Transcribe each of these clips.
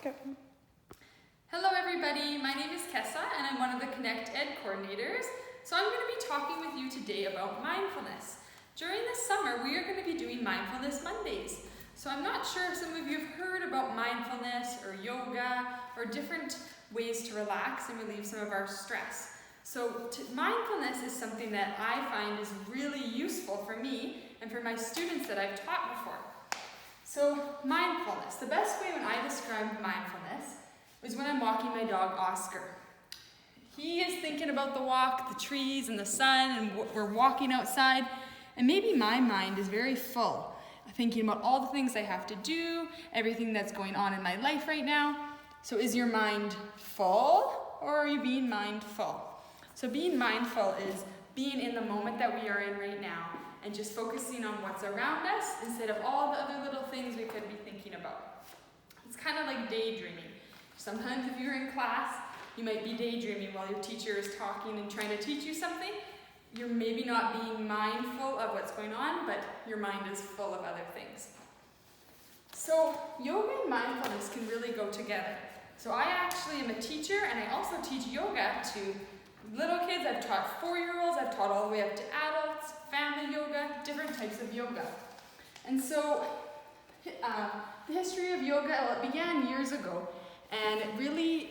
Okay. Hello everybody, my name is Kessa and I'm one of the Connect Ed coordinators. So I'm going to be talking with you today about mindfulness. During the summer we are going to be doing Mindfulness Mondays. So I'm not sure if some of you have heard about mindfulness or yoga or different ways to relax and relieve some of our stress. So mindfulness is something that I find is really useful for me and for my students that I've taught before. So mindfulness, the best way when I describe mindfulness is when I'm walking my dog Oscar. He is thinking about the walk, the trees and the sun, and we're walking outside, and maybe my mind is very full, thinking about all the things I have to do, everything that's going on in my life right now. So is your mind full, or are you being mindful? So being mindful is being in the moment that we are in right now, and just focusing on what's around us instead of all the other little things we could be thinking about. It's kind of like daydreaming. Sometimes if you're in class, you might be daydreaming while your teacher is talking and trying to teach you something. You're maybe not being mindful of what's going on, but your mind is full of other things. So yoga and mindfulness can really go together. So I actually am a teacher, and I also teach yoga to little kids. I've taught 4-year-olds, I've taught all the way up to adults, family yoga, different types of yoga. And so the history of yoga, it began years ago, and it really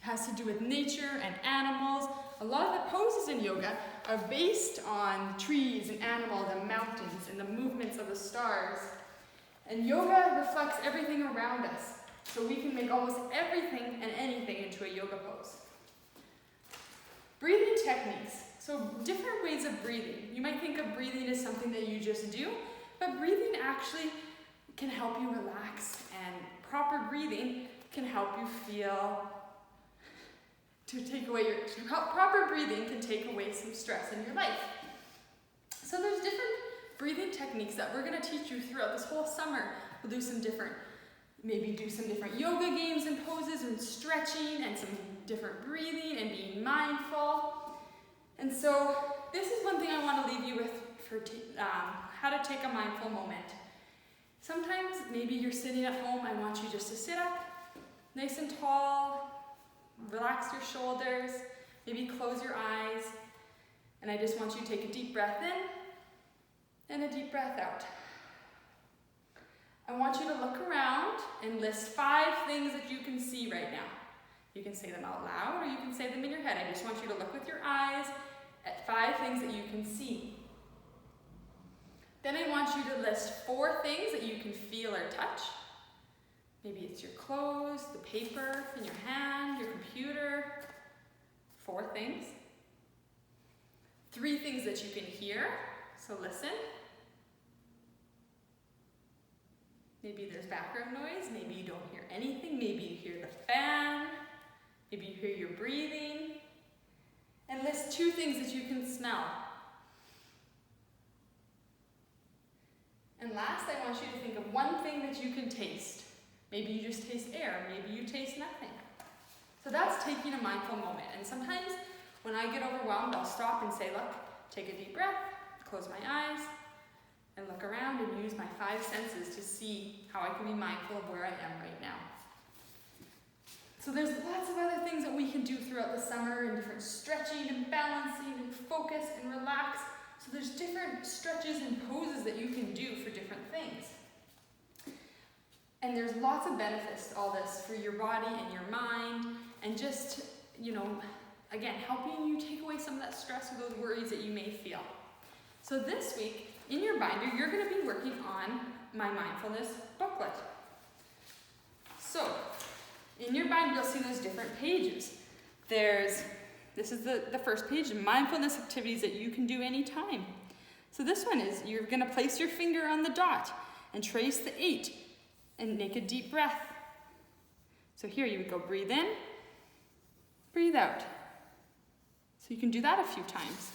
has to do with nature and animals. A lot of the poses in yoga are based on trees and animals and mountains and the movements of the stars. And yoga reflects everything around us, so we can make almost everything and anything into a yoga pose. Breathing techniques. So different ways of breathing. You might think of breathing as something that you just do, but breathing actually can help you relax, and proper breathing can help you feel, proper breathing can take away some stress in your life. So there's different breathing techniques that we're going to teach you throughout this whole summer. We'll do some different yoga games and poses and stretching and some different breathing and being mindful. And so this is one thing I want to leave you with for how to take a mindful moment. Sometimes maybe you're sitting at home. I want you just to sit up nice and tall, relax your shoulders, maybe close your eyes, and I just want you to take a deep breath in and a deep breath out. I want you to look around and list 5 things that you can see right now. You can say them out loud or you can say them in your head. I just want you to look with your eyes at 5 things that you can see. Then I want you to list 4 things that you can feel or touch. Maybe it's your clothes, the paper in your hand, your computer. 4 things. 3 things that you can hear, so listen. Maybe there's background noise, maybe you don't hear anything, maybe you hear the fan, maybe you hear your breathing. And list 2 things that you can smell. And last, I want you to think of 1 thing that you can taste. Maybe you just taste air, maybe you taste nothing. So that's taking a mindful moment. And sometimes when I get overwhelmed, I'll stop and say, look, take a deep breath, close my eyes, and look around and use my 5 senses to see how I can be mindful of where I am right now. So there's lots of other things that we can do throughout the summer, and different stretching and balancing and focus and relax. So there's different stretches and poses that you can do for different things. And there's lots of benefits to all this for your body and your mind, and just, again, helping you take away some of that stress or those worries that you may feel. So this week, in your binder, you're going to be working on my mindfulness booklet. So, in your binder, you'll see those different pages. This is the first page, Mindfulness Activities that you can do anytime. So this one is, you're going to place your finger on the dot and trace the 8 and make a deep breath. So here you would go breathe in, breathe out. So you can do that a few times.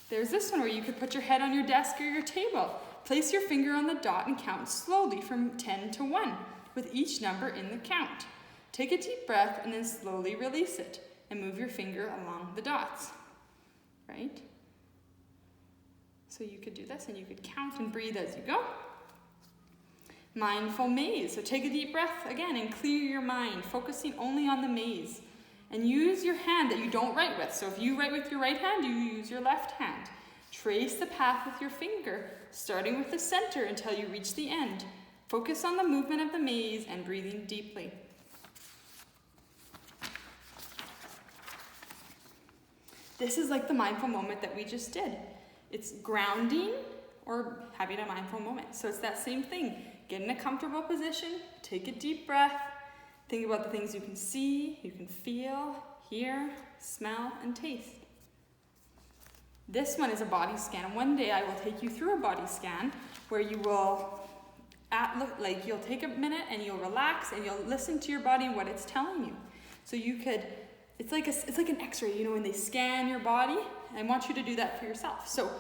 There's this one where you could put your head on your desk or your table. Place your finger on the dot and count slowly from 10 to 1, with each number in the count. Take a deep breath and then slowly release it, and move your finger along the dots, right? So you could do this, and you could count and breathe as you go. Mindful maze. So take a deep breath again and clear your mind, focusing only on the maze. And use your hand that you don't write with. So if you write with your right hand, you use your left hand. Trace the path with your finger, starting with the center until you reach the end. Focus on the movement of the maze and breathing deeply. This is like the mindful moment that we just did. It's grounding or having a mindful moment. So it's that same thing. Get in a comfortable position, take a deep breath, think about the things you can see, you can feel, hear, smell, and taste. This one is a body scan, and one day I will take you through a body scan where you will you'll take a minute and you'll relax and you'll listen to your body and what it's telling you. So you could, it's like an x-ray, when they scan your body. I want you to do that for yourself. So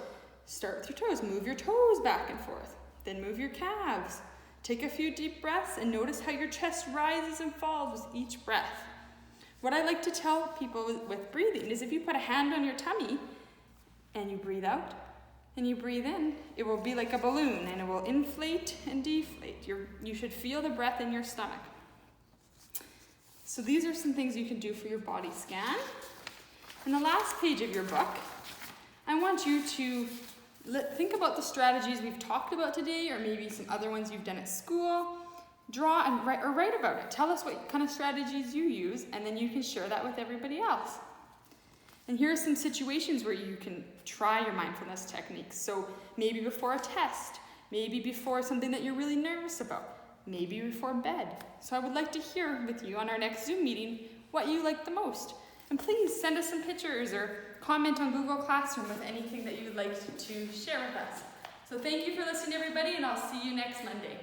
start with your toes, move your toes back and forth, then move your calves. Take a few deep breaths and notice how your chest rises and falls with each breath. What I like to tell people with breathing is if you put a hand on your tummy and you breathe out and you breathe in, it will be like a balloon and it will inflate and deflate. You should feel the breath in your stomach. So these are some things you can do for your body scan. In the last page of your book, I want you to think about the strategies we've talked about today, or maybe some other ones you've done at school. Draw and write about it. Tell us what kind of strategies you use, and then you can share that with everybody else. And here are some situations where you can try your mindfulness techniques. So maybe before a test, maybe before something that you're really nervous about, maybe before bed. So I would like to hear with you on our next Zoom meeting what you like the most. And please send us some pictures or comment on Google Classroom with anything that you would like to share with us. So thank you for listening, everybody, and I'll see you next Monday.